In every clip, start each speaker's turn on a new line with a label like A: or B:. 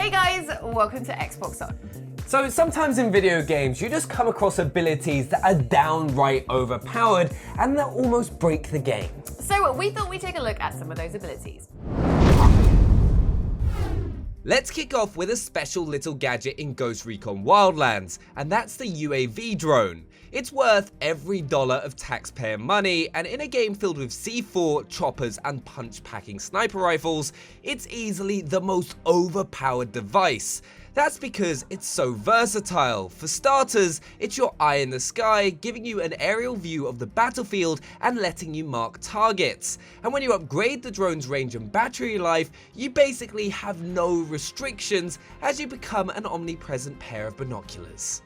A: Hey guys, welcome to Xbox On.
B: So sometimes in video games, you just come across abilities that are downright overpowered and that almost break the game.
A: So we thought we'd take a look at some of those abilities.
B: Let's kick off with a special little gadget in Ghost Recon Wildlands, and that's the UAV drone. It's worth every dollar of taxpayer money, and in a game filled with C4, choppers, and punch-packing sniper rifles, it's easily the most overpowered device. That's because it's so versatile. For starters, it's your eye in the sky, giving you an aerial view of the battlefield and letting you mark targets. And when you upgrade the drone's range and battery life, you basically have no restrictions as you become an omnipresent pair of binoculars.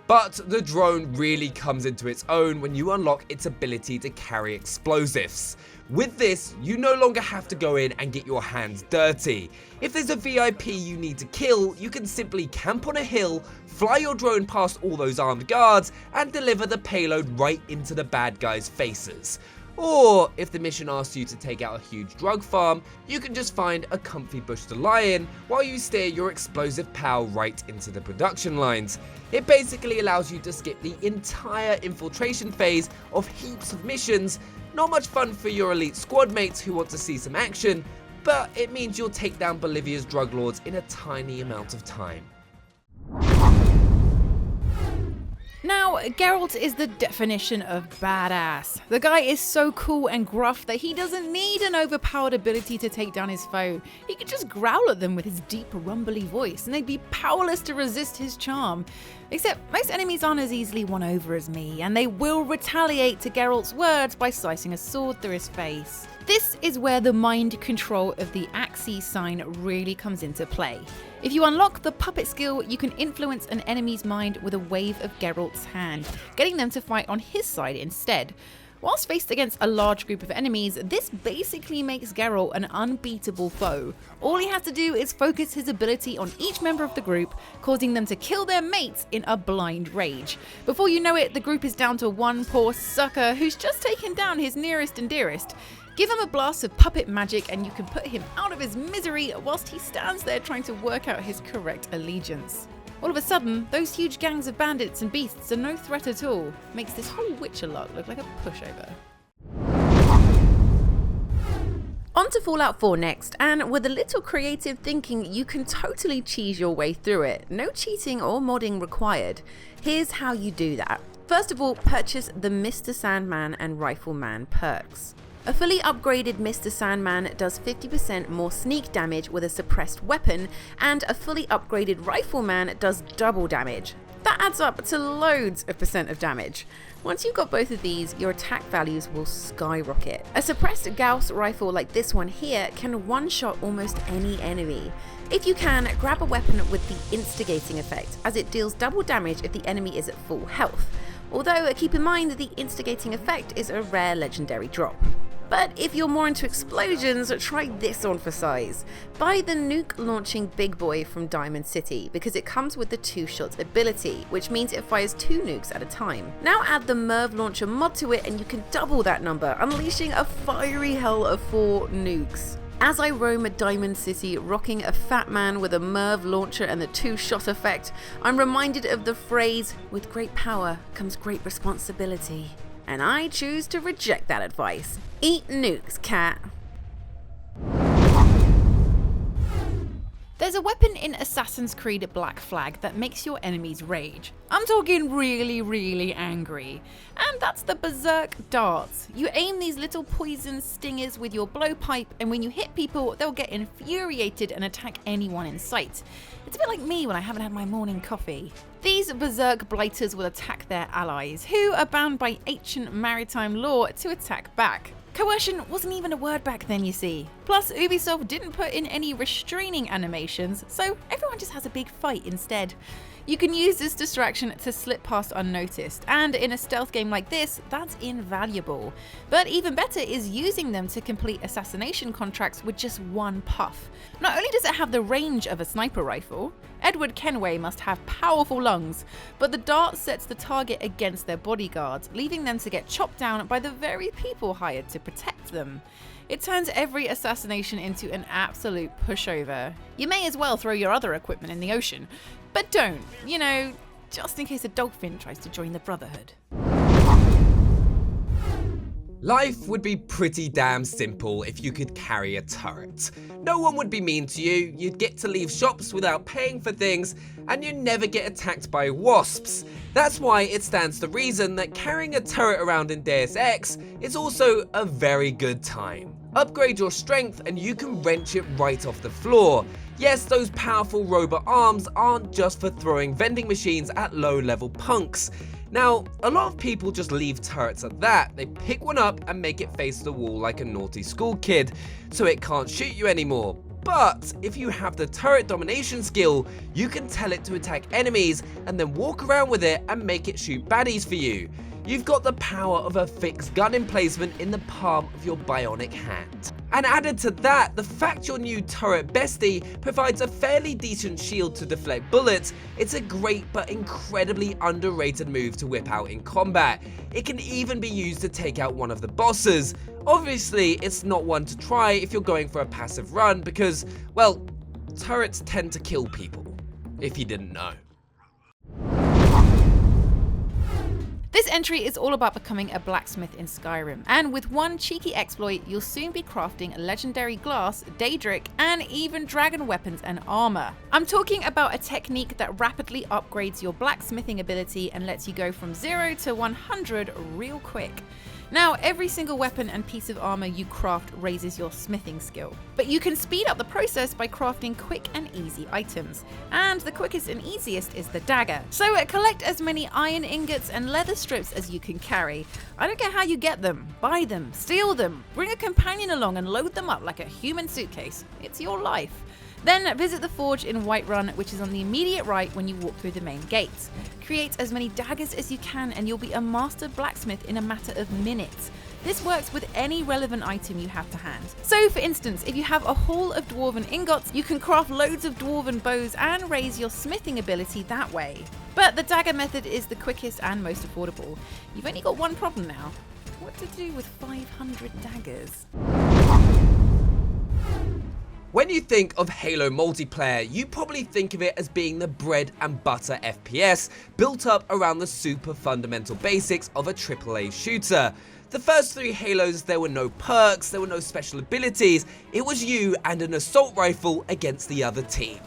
B: But the drone really comes into its own when you unlock its ability to carry explosives. With this, you no longer have to go in and get your hands dirty. If there's a VIP you need to kill, you can simply camp on a hill, fly your drone past all those armed guards, and deliver the payload right into the bad guys' faces. Or, if the mission asks you to take out a huge drug farm, you can just find a comfy bush to lie in while you steer your explosive POW right into the production lines. It basically allows you to skip the entire infiltration phase of heaps of missions. Not much fun for your elite squad mates who want to see some action, but it means you'll take down Bolivia's drug lords in a tiny amount of time.
C: Now, Geralt is the definition of badass. The guy is so cool and gruff that he doesn't need an overpowered ability to take down his foe. He can just growl at them with his deep, rumbly voice, and they'd be powerless to resist his charm. Except most enemies aren't as easily won over as me, and they will retaliate to Geralt's words by slicing a sword through his face. This is where the mind control of the Axis sign really comes into play. If you unlock the puppet skill, you can influence an enemy's mind with a wave of Geralt's hand, getting them to fight on his side instead. Whilst faced against a large group of enemies, this basically makes Geralt an unbeatable foe. All he has to do is focus his ability on each member of the group, causing them to kill their mates in a blind rage. Before you know it, the group is down to one poor sucker who's just taken down his nearest and dearest. Give him a blast of puppet magic and you can put him out of his misery whilst he stands there trying to work out his correct allegiance. All of a sudden, those huge gangs of bandits and beasts are no threat at all. Makes this whole Witcher lot look like a pushover. On to Fallout 4 next, and with a little creative thinking, you can totally cheese your way through it. No cheating or modding required. Here's how you do that. First of all, purchase the Mr. Sandman and Rifleman perks. A fully upgraded Mr. Sandman does 50% more sneak damage with a suppressed weapon, and a fully upgraded Rifleman does double damage. That adds up to loads of percent of damage. Once you've got both of these, your attack values will skyrocket. A suppressed Gauss rifle like this one here can one-shot almost any enemy. If you can, grab a weapon with the instigating effect, as it deals double damage if the enemy is at full health. Although keep in mind that the instigating effect is a rare legendary drop. But if you're more into explosions, try this on for size. Buy the nuke launching big boy from Diamond City because it comes with the 2-shot ability, which means it fires 2 nukes at a time. Now add the Merv launcher mod to it and you can double that number, unleashing a fiery hell of 4 nukes. As I roam Diamond City rocking a fat man with a Merv launcher and the 2-shot effect, I'm reminded of the phrase, "With great power comes great responsibility." And I choose to reject that advice. Eat nukes, cat. There's a weapon in Assassin's Creed Black Flag that makes your enemies rage. I'm talking really angry. And that's the Berserk Darts. You aim these little poison stingers with your blowpipe, and when you hit people, they'll get infuriated and attack anyone in sight. It's a bit like me when I haven't had my morning coffee. These Berserk blighters will attack their allies, who are bound by ancient maritime law to attack back. Coercion wasn't even a word back then, you see. Plus, Ubisoft didn't put in any restraining animations, so everyone just has a big fight instead. You can use this distraction to slip past unnoticed, and in a stealth game like this, that's invaluable. But even better is using them to complete assassination contracts with just one puff. Not only does it have the range of a sniper rifle, Edward Kenway must have powerful lungs, but the dart sets the target against their bodyguards, leaving them to get chopped down by the very people hired to protect them. It turns every assassination into an absolute pushover. You may as well throw your other equipment in the ocean, but don't, you know, just in case a dolphin tries to join the Brotherhood.
B: Life would be pretty damn simple if you could carry a turret. No one would be mean to you, you'd get to leave shops without paying for things, and you'd never get attacked by wasps. That's why it stands to reason that carrying a turret around in Deus Ex is also a very good time. Upgrade your strength and you can wrench it right off the floor. Yes, those powerful robot arms aren't just for throwing vending machines at low-level punks. Now, a lot of people just leave turrets at that. They pick one up and make it face the wall like a naughty school kid, so it can't shoot you anymore. But if you have the turret domination skill, you can tell it to attack enemies and then walk around with it and make it shoot baddies for you. You've got the power of a fixed gun emplacement in the palm of your bionic hand. And added to that, the fact your new turret bestie provides a fairly decent shield to deflect bullets, it's a great but incredibly underrated move to whip out in combat. It can even be used to take out one of the bosses. Obviously, it's not one to try if you're going for a passive run because, well, turrets tend to kill people, if you didn't know.
C: This entry is all about becoming a blacksmith in Skyrim, and with one cheeky exploit, you'll soon be crafting legendary glass, daedric, and even dragon weapons and armor. I'm talking about a technique that rapidly upgrades your blacksmithing ability and lets you go from 0 to 100 real quick. Now, every single weapon and piece of armor you craft raises your smithing skill, but you can speed up the process by crafting quick and easy items, and the quickest and easiest is the dagger. So collect as many iron ingots and leather strips as you can carry. I don't care how you get them, buy them, steal them, bring a companion along and load them up like a human suitcase. It's your life. Then visit the forge in Whiterun, which is on the immediate right when you walk through the main gates. Create as many daggers as you can and you'll be a master blacksmith in a matter of minutes. This works with any relevant item you have to hand. So for instance, if you have a haul of dwarven ingots, you can craft loads of dwarven bows and raise your smithing ability that way. But the dagger method is the quickest and most affordable. You've only got one problem now. What to do with 500 daggers?
B: When you think of Halo multiplayer, you probably think of it as being the bread and butter FPS built up around the super fundamental basics of a AAA shooter. The first 3 Halos, there were no perks, there were no special abilities, it was you and an assault rifle against the other team.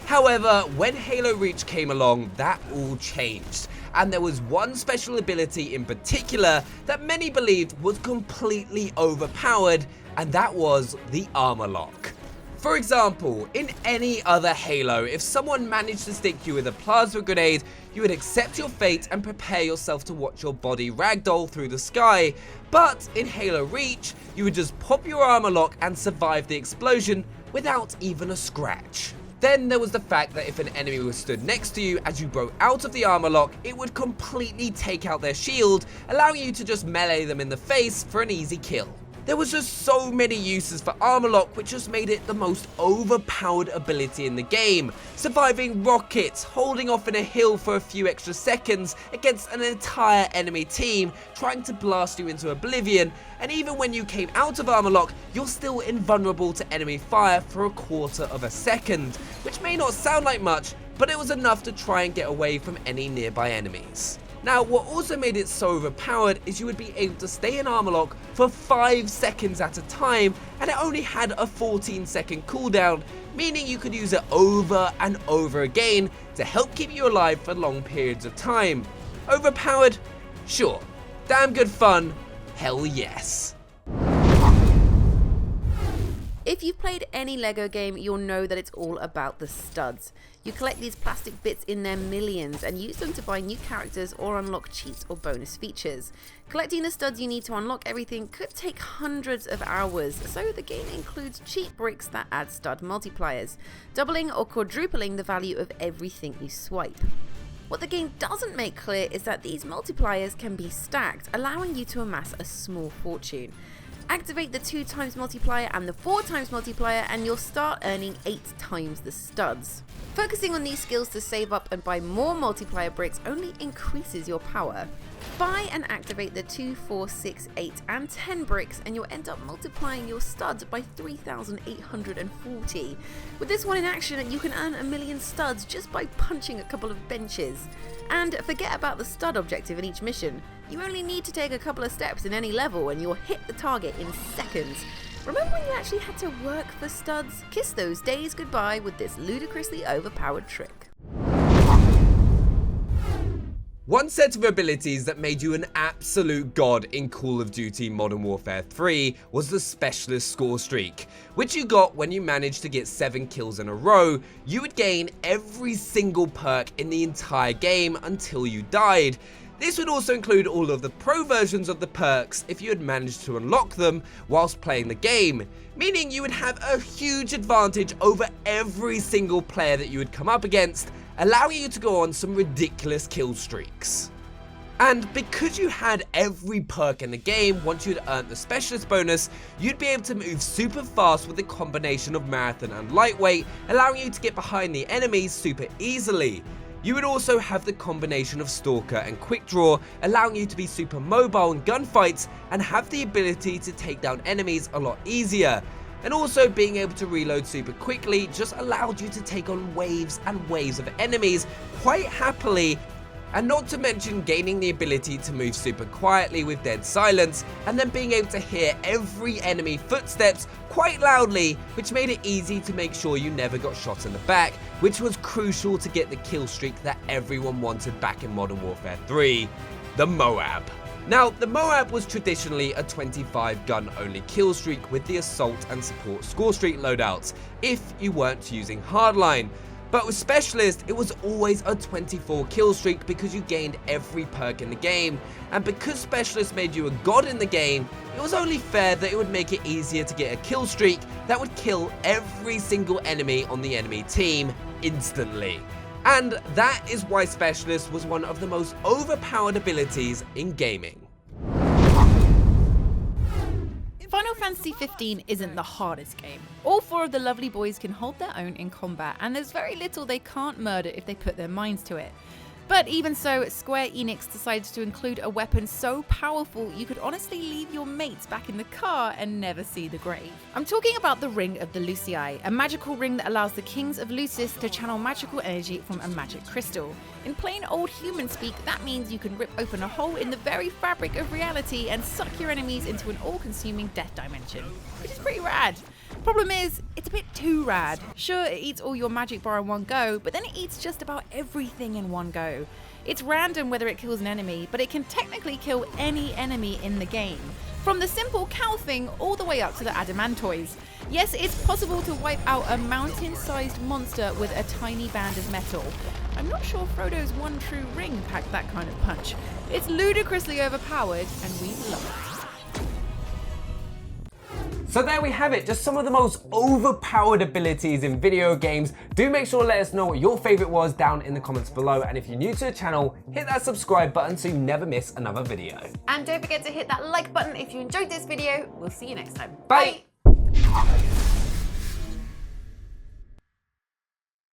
B: However, when Halo Reach came along, that all changed, and there was one special ability in particular that many believed was completely overpowered, and that was the armor lock. For example, in any other Halo, if someone managed to stick you with a plasma grenade, you would accept your fate and prepare yourself to watch your body ragdoll through the sky. But in Halo Reach, you would just pop your armor lock and survive the explosion without even a scratch. Then there was the fact that if an enemy was stood next to you as you broke out of the armor lock, it would completely take out their shield, allowing you to just melee them in the face for an easy kill. There was just so many uses for armor lock, which just made it the most overpowered ability in the game. Surviving rockets, holding off in a hill for a few extra seconds against an entire enemy team, trying to blast you into oblivion, and even when you came out of armor lock, you're still invulnerable to enemy fire for a quarter of a second, which may not sound like much, but it was enough to try and get away from any nearby enemies. Now, what also made it so overpowered is you would be able to stay in armor lock for 5 seconds at a time, and it only had a 14-second cooldown, meaning you could use it over and over again to help keep you alive for long periods of time. Overpowered? Sure. Damn good fun? Hell yes.
C: If you've played any LEGO game, you'll know that it's all about the studs. You collect these plastic bits in their millions and use them to buy new characters or unlock cheats or bonus features. Collecting the studs you need to unlock everything could take hundreds of hours, so the game includes cheat bricks that add stud multipliers, doubling or quadrupling the value of everything you swipe. What the game doesn't make clear is that these multipliers can be stacked, allowing you to amass a small fortune. Activate the 2x multiplier and the 4x multiplier and you'll start earning 8x the studs. Focusing on these skills to save up and buy more multiplier bricks only increases your power. Buy and activate the 2, 4, 6, 8 and 10 bricks and you'll end up multiplying your studs by 3,840. With this one in action, you can earn 1,000,000 studs just by punching a couple of benches. And forget about the stud objective in each mission. You only need to take a couple of steps in any level and you'll hit the target in seconds. Remember when you actually had to work for studs? Kiss those days goodbye with this ludicrously overpowered trick.
B: One set of abilities that made you an absolute god in Call of Duty Modern Warfare 3 was the Specialist Score Streak, which you got when you managed to get 7 kills in a row. You would gain every single perk in the entire game until you died. This would also include all of the pro versions of the perks if you had managed to unlock them whilst playing the game, meaning you would have a huge advantage over every single player that you would come up against, allowing you to go on some ridiculous kill streaks. And because you had every perk in the game, once you'd earned the specialist bonus, you'd be able to move super fast with the combination of marathon and lightweight, allowing you to get behind the enemies super easily. You would also have the combination of Stalker and Quick Draw, allowing you to be super mobile in gunfights and have the ability to take down enemies a lot easier. And also being able to reload super quickly just allowed you to take on waves and waves of enemies quite happily, and not to mention gaining the ability to move super quietly with dead silence and then being able to hear every enemy footsteps quite loudly, which made it easy to make sure you never got shot in the back, which was crucial to get the kill streak that everyone wanted back in Modern Warfare 3, the Moab. Now, the Moab was traditionally a 25 gun only kill streak with the assault and support score streak loadouts, if you weren't using hardline. But with Specialist, it was always a 24 kill streak because you gained every perk in the game, and because Specialist made you a god in the game, it was only fair that it would make it easier to get a kill streak that would kill every single enemy on the enemy team instantly. And that is why Specialist was one of the most overpowered abilities in gaming.
D: Final Fantasy 15 isn't the hardest game. All 4 of the lovely boys can hold their own in combat, and there's very little they can't murder if they put their minds to it. But even so, Square Enix decided to include a weapon so powerful you could honestly leave your mates back in the car and never see the grave. I'm talking about the Ring of the Lucii, a magical ring that allows the Kings of Lucis to channel magical energy from a magic crystal. In plain old human speak, that means you can rip open a hole in the very fabric of reality and suck your enemies into an all-consuming death dimension, which is pretty rad. Problem is, it's a bit too rad. Sure, it eats all your magic bar in one go, but then it eats just about everything in one go. It's random whether it kills an enemy, but it can technically kill any enemy in the game. From the simple cow thing all the way up to the adamantoids. Yes, it's possible to wipe out a mountain-sized monster with a tiny band of metal. I'm not sure Frodo's one true ring packed that kind of punch. It's ludicrously overpowered, and we love it.
B: So there we have it, just some of the most overpowered abilities in video games. Do make sure to let us know what your favorite was down in the comments below, and if you're new to the channel, hit that subscribe button so you never miss another video.
A: And don't forget to hit that like button if you enjoyed this video. We'll see you next time.
B: Bye.
A: Bye.